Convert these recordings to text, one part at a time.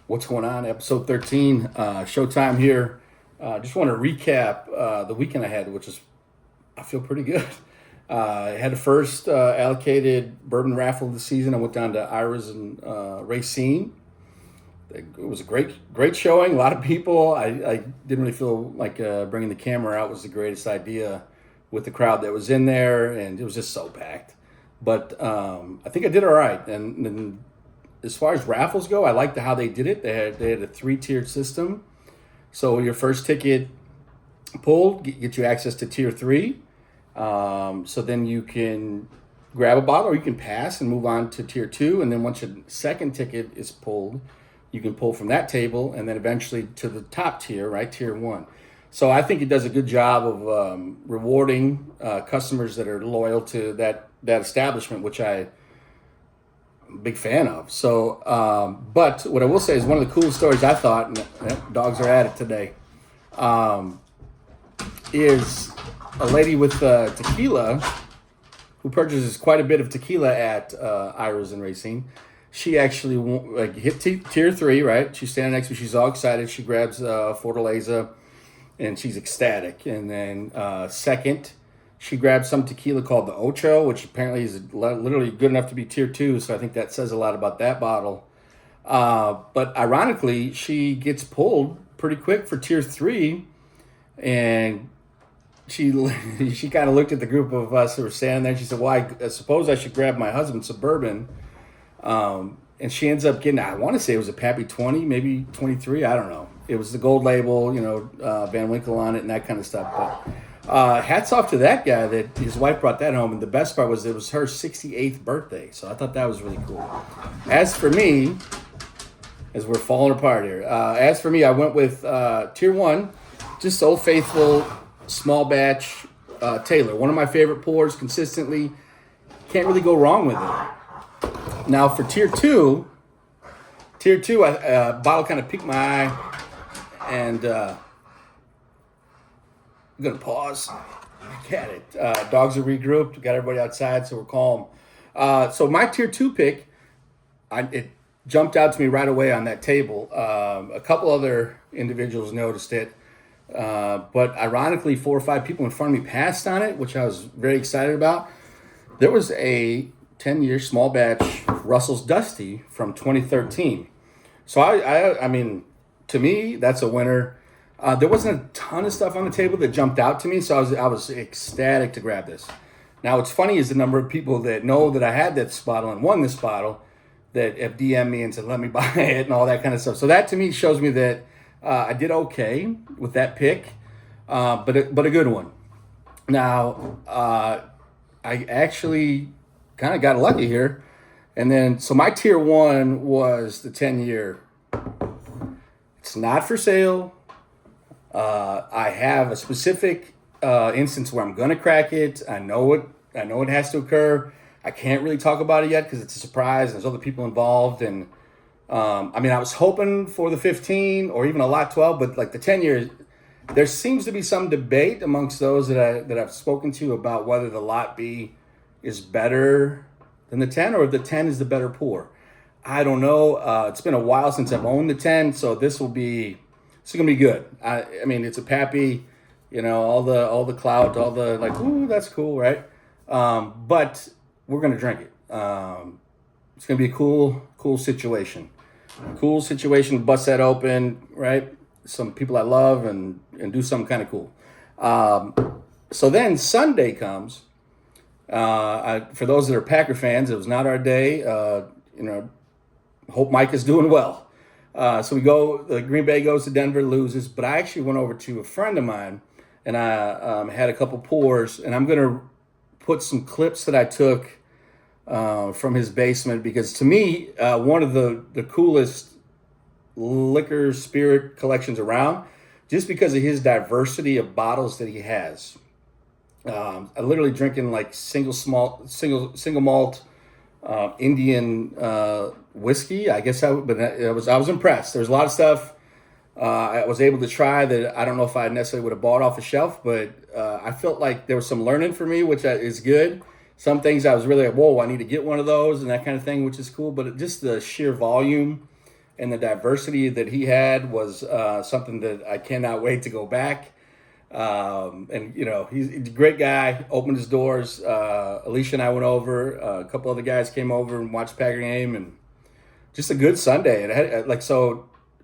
What's going on? Episode 13, Showtime here. Just want to recap the weekend I had, which is, I feel pretty good. I had the first allocated bourbon raffle of the season. I went down to Ira's and Racine. It was a great showing. A lot of people. I didn't really feel like bringing the camera out was the greatest idea with the crowd that was in there, and it was just so packed. But I think I did all right. And as far as raffles go, I liked how they did it. They had a three-tiered system. So your first ticket pulled get you access to tier three. So then you can grab a bottle, or you can pass and move on to tier two. And then once your second ticket is pulled, you can pull from that table, and then eventually to the top tier, right, tier one. So I think it does a good job of rewarding customers that are loyal to that establishment, which I'm a big fan of. So, but what I will say is one of the coolest stories I thought, and dogs are at it today, is a lady with tequila who purchases quite a bit of tequila at Ira's and Racine. She actually hit tier three, right? She's standing next to me. She's all excited. She grabs Fortaleza, and she's ecstatic. And then second, she grabs some tequila called the Ocho, which apparently is literally good enough to be tier two. So I think that says a lot about that bottle. But ironically, she gets pulled pretty quick for tier three, and she kind of looked at the group of us who were standing there. And she said, "Well, I suppose I should grab my husband's Suburban." And she ends up getting, I want to say it was a Pappy 20, maybe 23. I don't know. It was the gold label, Van Winkle on it and that kind of stuff. But hats off to that guy that his wife brought that home. And the best part was it was her 68th birthday. So I thought that was really cool. As for me, as we're falling apart here, I went with tier one, just Old Faithful, small batch Taylor. One of my favorite pours consistently. Can't really go wrong with it. Now for tier two, bottle kind of piqued my eye, and I'm gonna pause. Look at it. Dogs are regrouped. We got everybody outside, so we're calm. So my tier two pick, it jumped out to me right away on that table. A couple other individuals noticed it, but ironically, 4 or 5 people in front of me passed on it, which I was very excited about. There was a 10-year small batch Russell's Dusty from 2013. So I mean, to me, that's a winner. There wasn't a ton of stuff on the table that jumped out to me, so I was ecstatic to grab this. Now, what's funny is the number of people that know that I had this bottle and won this bottle that have DM'd me and said, "Let me buy it," and all that kind of stuff. So that to me shows me that I did okay with that pick, but a good one. Now, I actually kind of got lucky here. And then, so my tier one was the 10-year. It's not for sale. I have a specific instance where I'm going to crack it. I know it has to occur. I can't really talk about it yet because it's a surprise. And there's other people involved. And I mean, I was hoping for the 15 or even a lot 12, but like the 10 years, there seems to be some debate amongst those that I've spoken to about whether the lot B is better than the 10 or if the 10 is the better pour. I don't know. It's been a while since I've owned the 10, so this going to be good. I mean, it's a Pappy, all the clout, all the like, ooh, that's cool, right? But we're going to drink it. It's going to be a cool situation. Cool situation, bust that open, right? Some people I love and do something kind of cool. So then Sunday comes. For those that are Packer fans, it was not our day. Hope Mike is doing well. So Green Bay goes to Denver, loses. But I actually went over to a friend of mine, and I had a couple pours. And I'm going to put some clips that I took from his basement because to me, one of the coolest liquor spirit collections around, just because of his diversity of bottles that he has. I literally drinking like single malt Indian whiskey. I guess I was impressed. There was a lot of stuff I was able to try that I don't know if I necessarily would have bought off the shelf, but I felt like there was some learning for me, which is good. Some things I was really like, whoa, I need to get one of those and that kind of thing, which is cool. But just the sheer volume and the diversity that he had was something that I cannot wait to go back. And he's a great guy. Opened his doors. Alicia and I went over. A couple other guys came over and watched Packer game, and just a good Sunday. And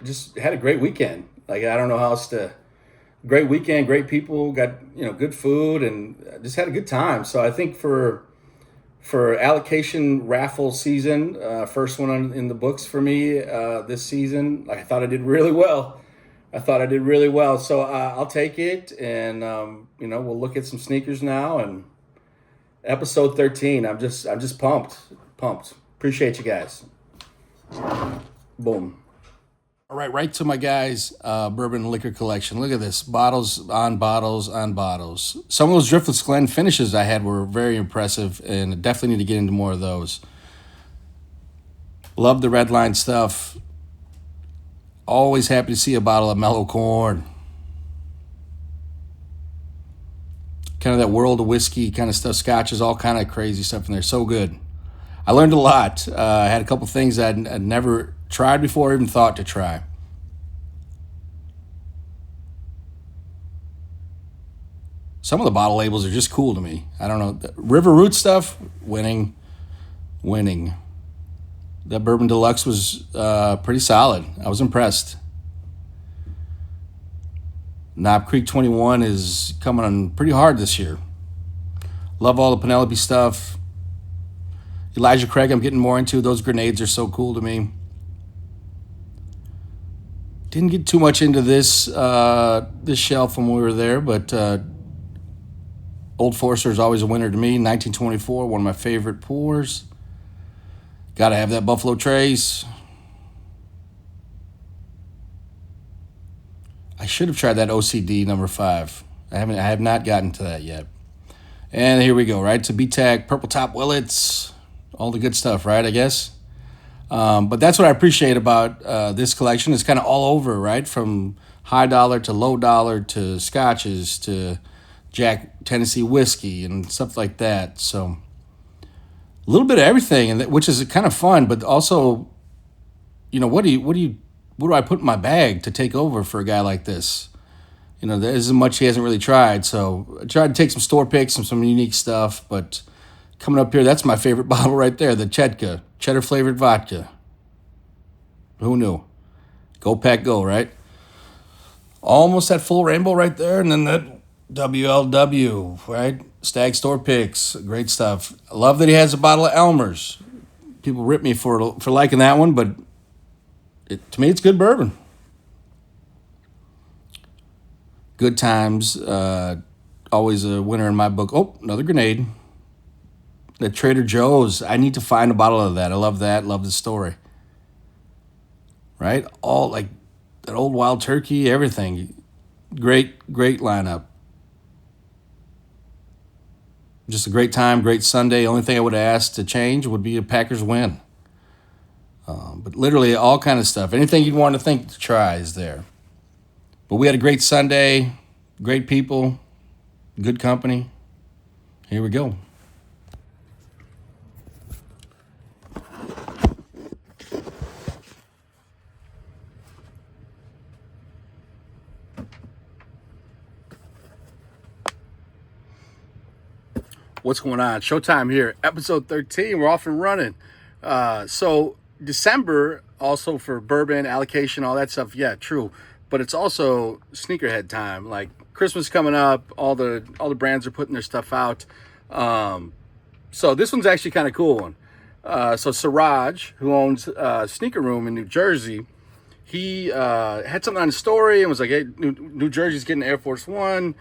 just had a great weekend. Like, I don't know how else to. Great weekend, great people, got good food, and just had a good time. So I think for allocation raffle season, first one in the books for me this season, I thought I did really well. So I'll take it, and we'll look at some sneakers now. And episode 13, I'm just pumped. Appreciate you guys. Boom. All right to my guys' bourbon liquor collection. Look at this. Bottles on bottles on bottles. Some of those Driftless Glen finishes I had were very impressive, and definitely need to get into more of those. Love the red line stuff. Always happy to see a bottle of Mellow Corn. Kind of that world of whiskey kind of stuff. Scotches, all kind of crazy stuff in there. So good. I learned a lot. I had a couple things I'd never tried before, or even thought to try. Some of the bottle labels are just cool to me. I don't know. The River Root stuff, winning. That Bourbon Deluxe was pretty solid. I was impressed. Knob Creek 21 is coming on pretty hard this year. Love all the Penelope stuff. Elijah Craig I'm getting more into. Those grenades are so cool to me. Didn't get too much into this shelf when we were there, but Old Forester is always a winner to me. 1924, one of my favorite pours. Got to have that Buffalo Trace. I should have tried that OCD number 5. I have not gotten to that yet. And here we go, right? To BTAC, Purple Top Willets, all the good stuff, right? I guess. But that's what I appreciate about this collection. It's kind of all over, right? From high dollar to low dollar to scotches to Jack Tennessee whiskey and stuff like that. So a little bit of everything, and which is kind of fun. But also, what do I put in my bag to take over for a guy like this? There isn't much he hasn't really tried. So I tried to take some store picks and some unique stuff, but coming up here, that's my favorite bottle right there, the Chetka, cheddar-flavored vodka. Who knew? Go Pack Go, right? Almost that full rainbow right there, and then that WLW, right? Stag Store Picks, great stuff. I love that he has a bottle of Elmer's. People rip me for liking that one, but to me, it's good bourbon. Good times, always a winner in my book. Oh, another grenade. The Trader Joe's. I need to find a bottle of that. I love that. Love the story. Right? All like that old Wild Turkey, everything. Great lineup. Just a great time, great Sunday. Only thing I would ask to change would be a Packers win. But literally all kind of stuff. Anything you'd want to think to try is there. But we had a great Sunday, great people, good company. Here we go. What's going on? Showtime here. Episode 13. We're off and running. So December also for bourbon allocation, all that stuff. Yeah, true. But it's also sneakerhead time. Like Christmas coming up, all the brands are putting their stuff out. So this one's actually kind of cool one. So Siraj, who owns Sneaker Room in New Jersey, he had something on his story and was like, "Hey, New Jersey's getting Air Force One.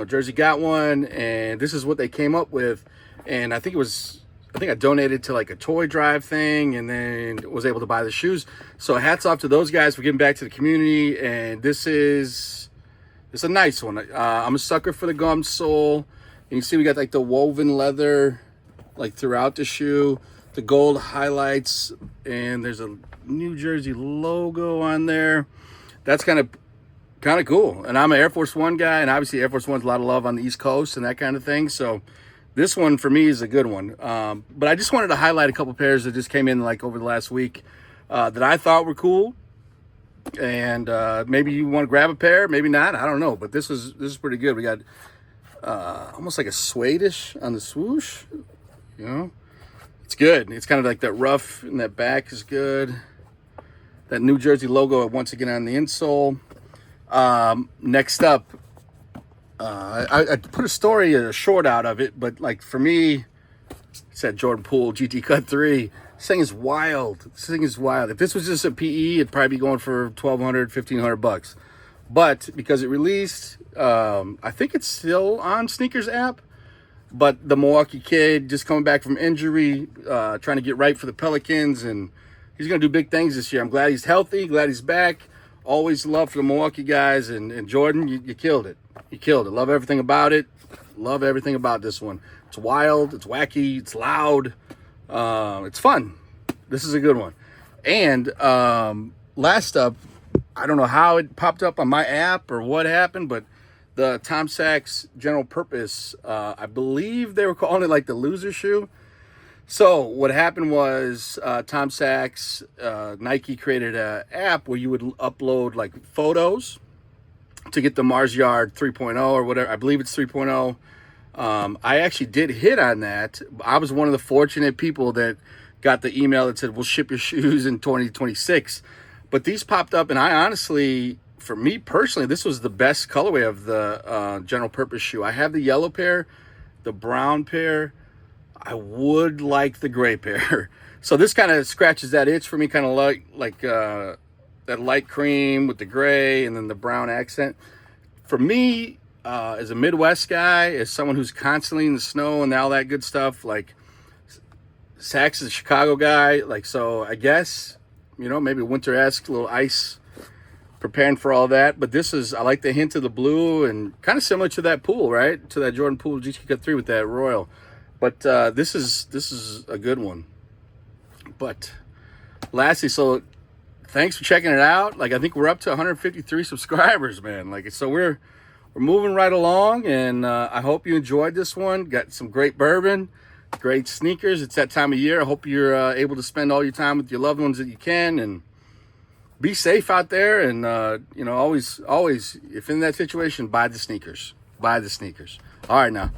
Jersey got one, and this is what they came up with." And I think I donated to like a toy drive thing, and then was able to buy the shoes. So hats off to those guys for giving back to the community. And it's a nice one. I'm a sucker for the gum sole. And you see we got like the woven leather like throughout the shoe, the gold highlights, and there's a New Jersey logo on there. That's kind of cool. And I'm an Air Force One guy, and obviously Air Force One's a lot of love on the East Coast and that kind of thing. So this one for me is a good one. But I just wanted to highlight a couple pairs that just came in like over the last week. that I thought were cool. And maybe you want to grab a pair, maybe not. I don't know, but this is pretty good. We got almost like a suede-ish on the swoosh. You know, it's good. It's kind of like that rough, and that back is good. That New Jersey logo once again on the insole. Next up, I put a short out of it, but like for me, it's that Jordan Poole GT Cut 3. This thing is wild. This thing is wild. If this was just a PE, it'd probably be going for $1,200, $1,500. But because it released, I think it's still on Sneakers app. But the Milwaukee kid just coming back from injury, trying to get right for the Pelicans, and he's going to do big things this year. I'm glad he's healthy, glad he's back. Always love for the Milwaukee guys. And Jordan, you killed it. You killed it. Love everything about it. Love everything about this one. It's wild. It's wacky. It's loud. It's fun. This is a good one. And last up, I don't know how it popped up on my app or what happened, but the Tom Sachs General Purpose, I believe they were calling it like the loser shoe. So what happened was Tom Sachs, Nike created an app where you would upload like photos to get the Mars Yard 3.0 or whatever. I believe it's 3.0. I actually did hit on that. I was one of the fortunate people that got the email that said, we'll ship your shoes in 2026. But these popped up, and I honestly, for me personally, this was the best colorway of the General Purpose shoe. I have the yellow pair, the brown pair. I would like the gray pair. So this kind of scratches that itch for me, kind of like that light cream with the gray and then the brown accent. For me, as a Midwest guy, as someone who's constantly in the snow and all that good stuff, like Sachs is a Chicago guy, like, so I guess, you know, maybe winter-esque, little ice, preparing for all that. But this is, I like the hint of the blue and kind of similar to that Poole, right? To that Jordan Poole GT Cut 3 with that Royal. But this is a good one. But lastly, so thanks for checking it out. Like, I think we're up to 153 subscribers, man. Like, so we're moving right along, and I hope you enjoyed this one. Got some great bourbon, great sneakers. It's that time of year. I hope you're able to spend all your time with your loved ones that you can, and be safe out there. And you know, always, if in that situation, buy the sneakers. Buy the sneakers. All right, now.